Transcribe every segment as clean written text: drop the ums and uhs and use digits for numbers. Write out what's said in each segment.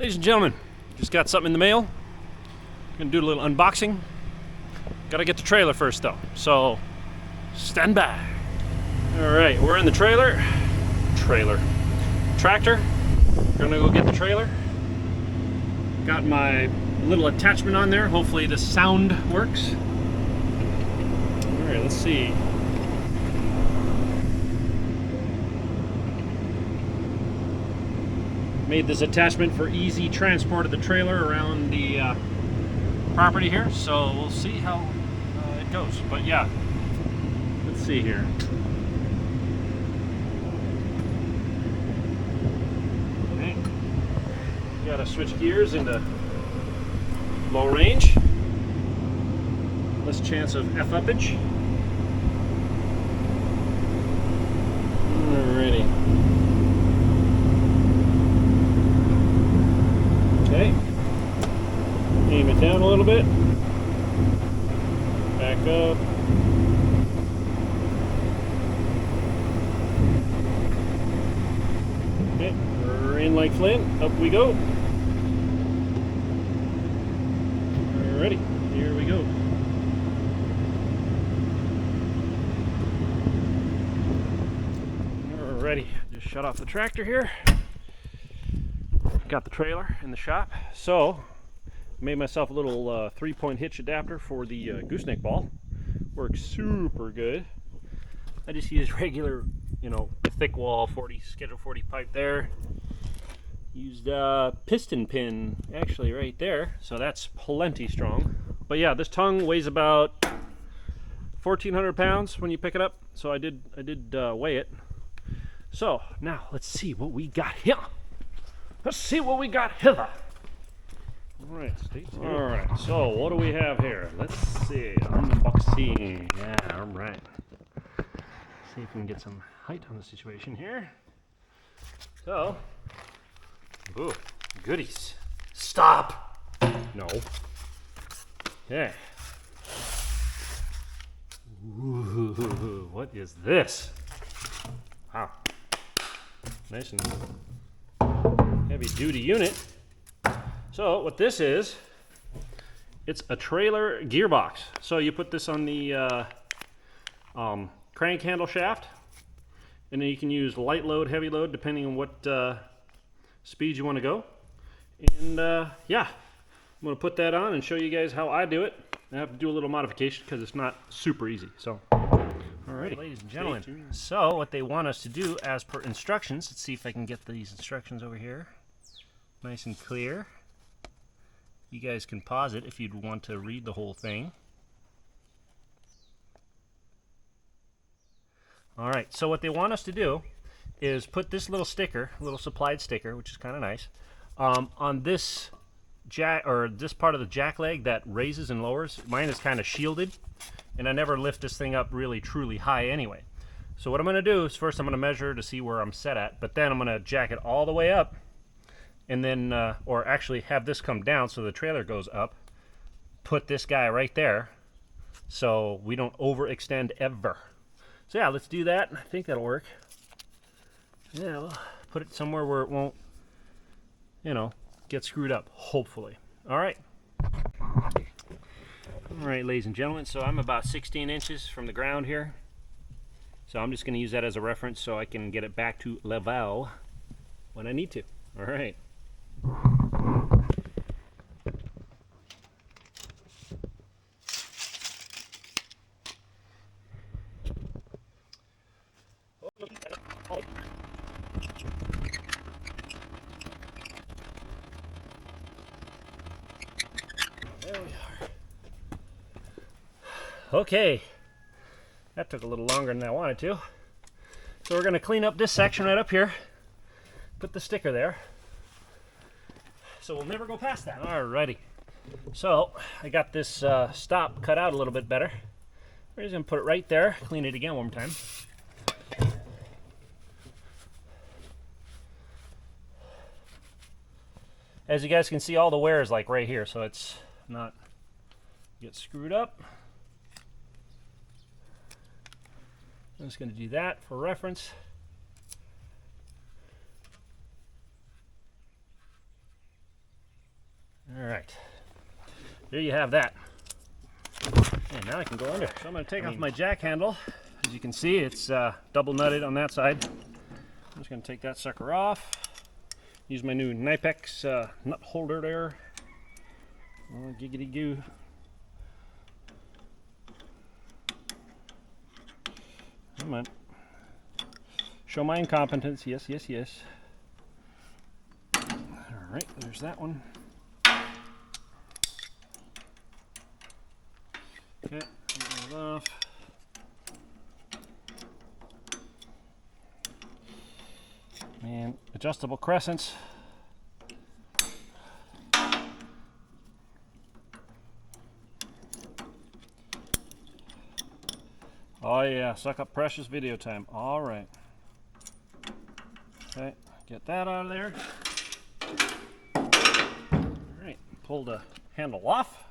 Ladies and gentlemen, just got something in the mail. Gonna do a little unboxing. Gotta get the trailer first though, so stand by. Alright, we're in the trailer. Tractor. Gonna go get the trailer. Got my little attachment on there. Hopefully the sound works. Alright, let's see. Made this attachment for easy transport of the trailer around the property here, so we'll see how it goes. But yeah, let's see here. Okay, gotta switch gears into low range, less chance of F-uppage. Alrighty. Okay, aim it down a little bit, back up, okay, we're in like flint, up we go. Alrighty, here we go. Alrighty, just shut off the tractor here. Got the trailer in the shop, so made myself a little 3-point hitch adapter for the gooseneck ball. Works super good. I just use regular, thick wall 40 schedule 40 pipe there. Used piston pin actually right there, so that's plenty strong. But yeah, this tongue weighs about 1,400 pounds when you pick it up, so I did weigh it. So now let's see what we got here. Let's see what we got hither. Alright, stay tuned. Alright, so what do we have here? Let's see. Unboxing. Yeah, alright. See if we can get some height on the situation here. So, ooh, goodies. Stop! No. Okay. Ooh, what is this? Wow. Nice and heavy duty unit. So what this is, it's a trailer gearbox. So you put this on the crank handle shaft, and then you can use light load, heavy load, depending on what speed you want to go. And yeah, I'm going to put that on and show you guys how I do it. I have to do a little modification because it's not super easy. So alrighty, ladies and gentlemen, so what they want us to do as per instructions, let's see if I can get these instructions over here nice and clear. You guys can pause it if you'd want to read the whole thing. Alright, so what they want us to do is put this little sticker, little supplied sticker, which is kind of nice, on this jack, or this part of the jack leg that raises and lowers. Mine is kind of shielded, and I never lift this thing up really truly high anyway. So what I'm going to do is first I'm going to measure to see where I'm set at, but then I'm going to jack it all the way up, and then, or actually have this come down so the trailer goes up, put this guy right there so we don't overextend ever. So yeah, let's do that. I think that'll work. Yeah, we'll put it somewhere where it won't, get screwed up, hopefully. All right, ladies and gentlemen, so I'm about 16 inches from the ground here. So I'm just going to use that as a reference so I can get it back to level when I need to. All right. There we are. Okay, that took a little longer than I wanted to. So we're going to clean up this section right up here, put the sticker there, so we'll never go past that. Alrighty, so I got this stop cut out a little bit better. We're just going to put it right there, clean it again one more time. As you guys can see, all the wear is like right here, so it's not get screwed up. I'm just going to do that for reference. there you have that. And now I can go under. So I'm going to take off my jack handle. As you can see, it's double nutted on that side. I'm just going to take that sucker off. Use my new Knipex nut holder there. Oh, giggity goo. Come on. Show my incompetence. Yes, yes, yes. All right, there's that one. Okay, get that off. And adjustable crescents. Oh yeah, suck up precious video time. All right. Okay, get that out of there. All right, pull the handle off.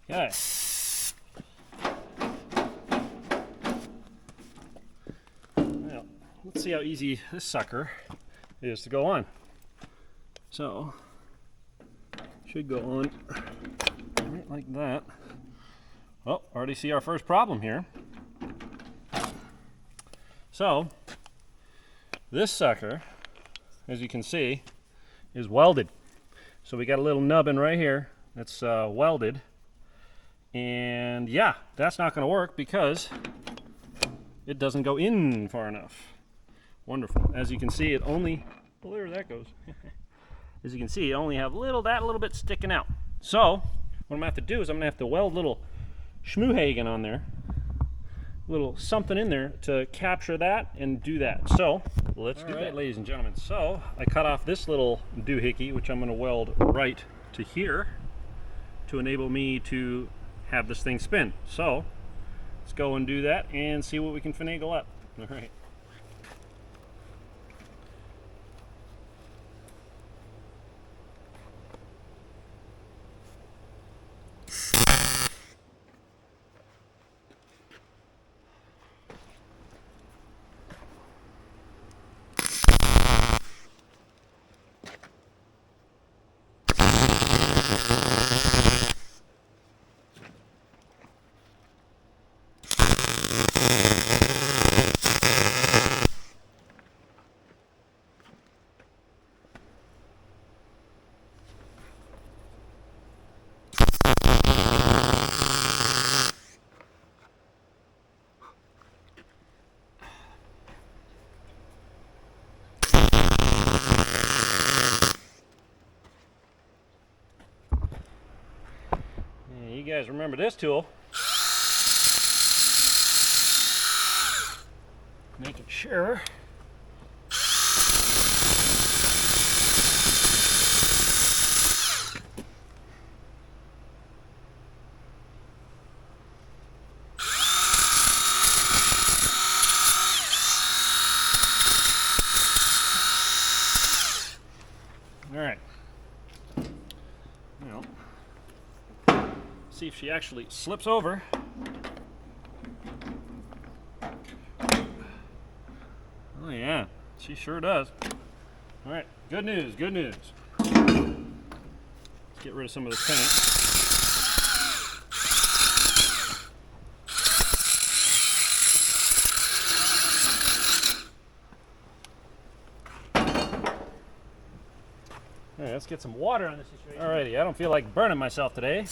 Okay. Now, let's see how easy this sucker is to go on. So, should go on right like that. Oh, already see our first problem here. So, this sucker, as you can see, is welded. So we got a little nubbin right here that's welded. And yeah, that's not going to work because it doesn't go in far enough. Wonderful. As you can see, it only, well, there that goes. As you can see, it only have that little bit sticking out. So, what I'm going to have to do is I'm going to have to weld little schmoohagen on there, little something in there to capture that and do that. So let's do that, ladies and gentlemen. So I cut off this little doohickey, which I'm going to weld right to here to enable me to have this thing spin. So let's go and do that and see what we can finagle up. All right. You guys remember this tool. Making sure. All right. Now, see if she actually slips over. Oh yeah, she sure does. All right, good news, good news. Let's get rid of some of this paint. All right, let's get some water on this situation. Alrighty, I don't feel like burning myself today.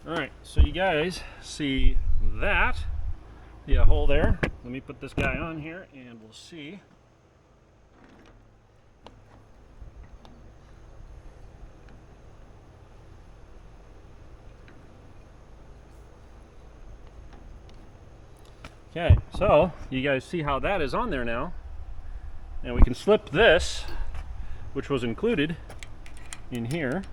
Alright, so you guys see that? Yeah, hole there. Let me put this guy on here and we'll see. Okay, so you guys see how that is on there now. And we can slip this, which was included in here,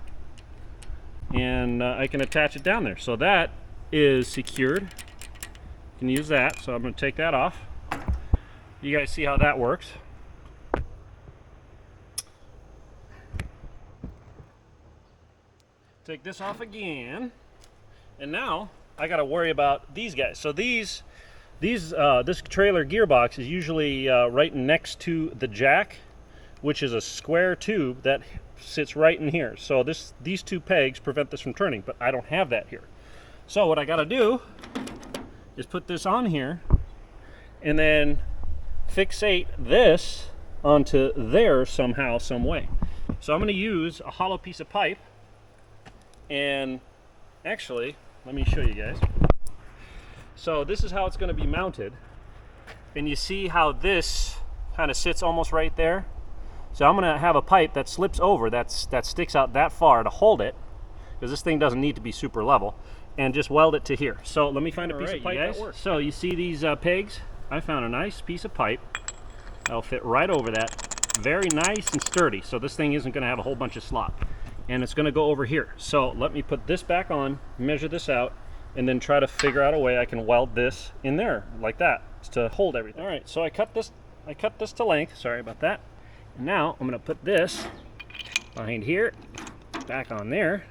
and I can attach it down there. So that is secured You can use that, so I'm going to take that off. You guys see how that works. Take this off again, and now I got to worry about these guys. So this trailer gearbox is usually right next to the jack, which is a square tube that sits right in here. So these two pegs prevent this from turning, but I don't have that here. So what I got to do is put this on here and then fixate this onto there somehow, some way. So I'm going to use a hollow piece of pipe, and actually, let me show you guys. So this is how it's going to be mounted, and you see how this kind of sits almost right there. So I'm going to have a pipe that slips over, that sticks out that far to hold it, because this thing doesn't need to be super level, and just weld it to here. So let me find a piece of pipe that works. So you see these pegs? I found a nice piece of pipe that'll fit right over that. Very nice and sturdy, so this thing isn't going to have a whole bunch of slop. And it's going to go over here. So let me put this back on, measure this out, and then try to figure out a way I can weld this in there like that to hold everything. All right, so I cut this to length. Sorry about that. And now I'm going to put this behind here, back on there,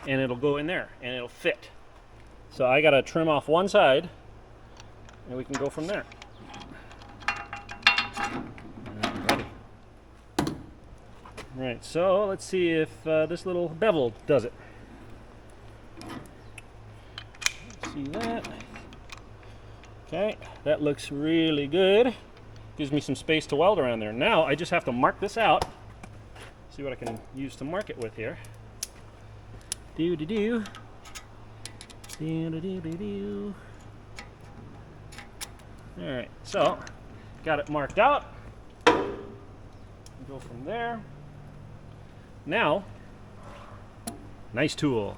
and it'll go in there and it'll fit. So I got to trim off one side, and we can go from there. Ready. Right, so let's see if this little bevel does it. See that? Okay, that looks really good. Gives me some space to weld around there. Now I just have to mark this out. See what I can use to mark it with here. Do-do-do. Do-do-do-do-do. All right, so got it marked out. Go from there. Now, nice tool.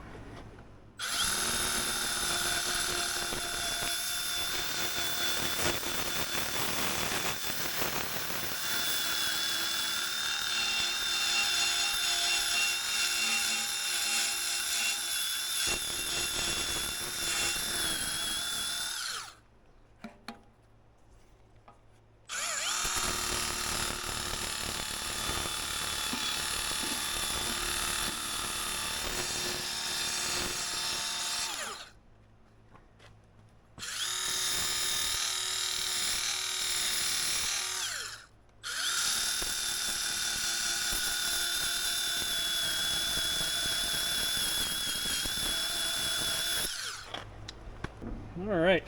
All right,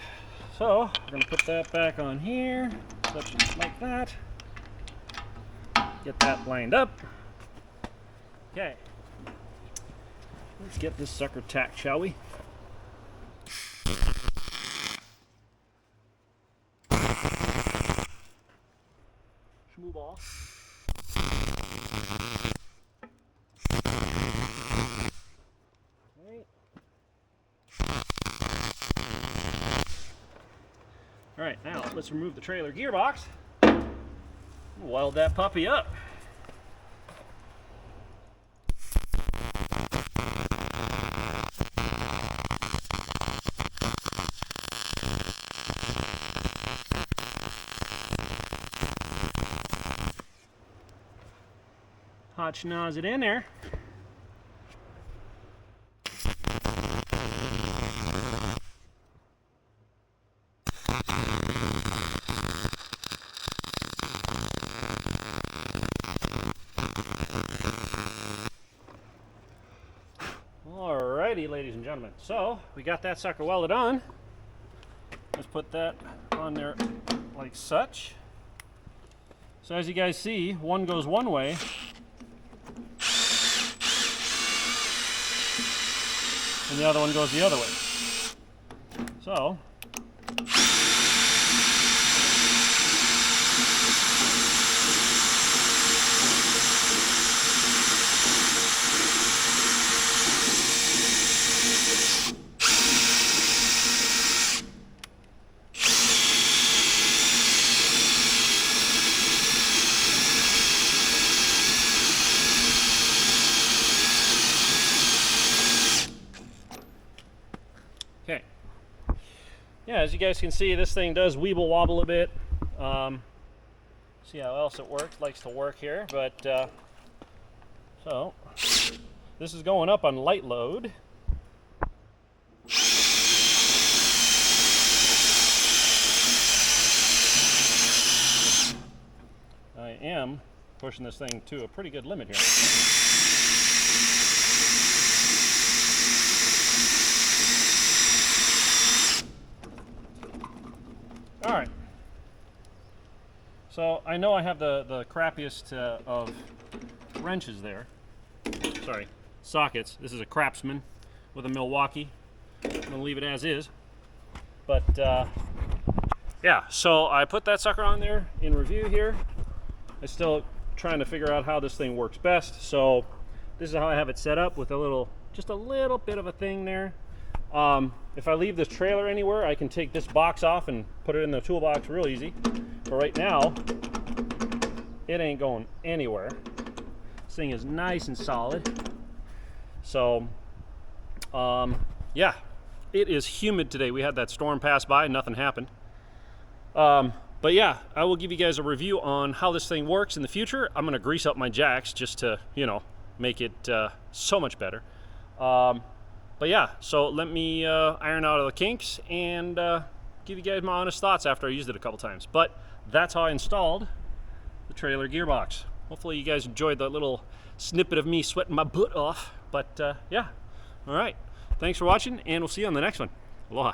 so we're going to put that back on here, such like that. Get that lined up. Okay, let's get this sucker tacked, shall we? Schmoo ball. All right, now let's remove the trailer gearbox. Weld that puppy up. Hot schnoz it in there. Alrighty, ladies and gentlemen. So we got that sucker welded on. Let's put that on there like such. So as you guys see, one goes one way, and the other one goes the other way. So okay. yeah, as you guys can see, this thing does weeble wobble a bit. See how else it works, likes to work here, but so this is going up on light load. I am pushing this thing to a pretty good limit here. All right. So I know I have the crappiest of wrenches there. Sorry, sockets. This is a Craftsman with a Milwaukee. I'm gonna leave it as is. But yeah, so I put that sucker on there in review here. I'm still trying to figure out how this thing works best. So this is how I have it set up with just a little bit of a thing there. If I leave this trailer anywhere, I can take this box off and put it in the toolbox real easy. But right now, it ain't going anywhere. This thing is nice and solid. So, yeah, it is humid today. We had that storm pass by, nothing happened. But yeah, I will give you guys a review on how this thing works in the future. I'm gonna grease up my jacks just to, you know, make it so much better. But yeah, so let me iron out all the kinks and give you guys my honest thoughts after I used it a couple times. But that's how I installed the trailer gearbox. Hopefully you guys enjoyed that little snippet of me sweating my butt off. But yeah, all right. Thanks for watching, and we'll see you on the next one. Aloha.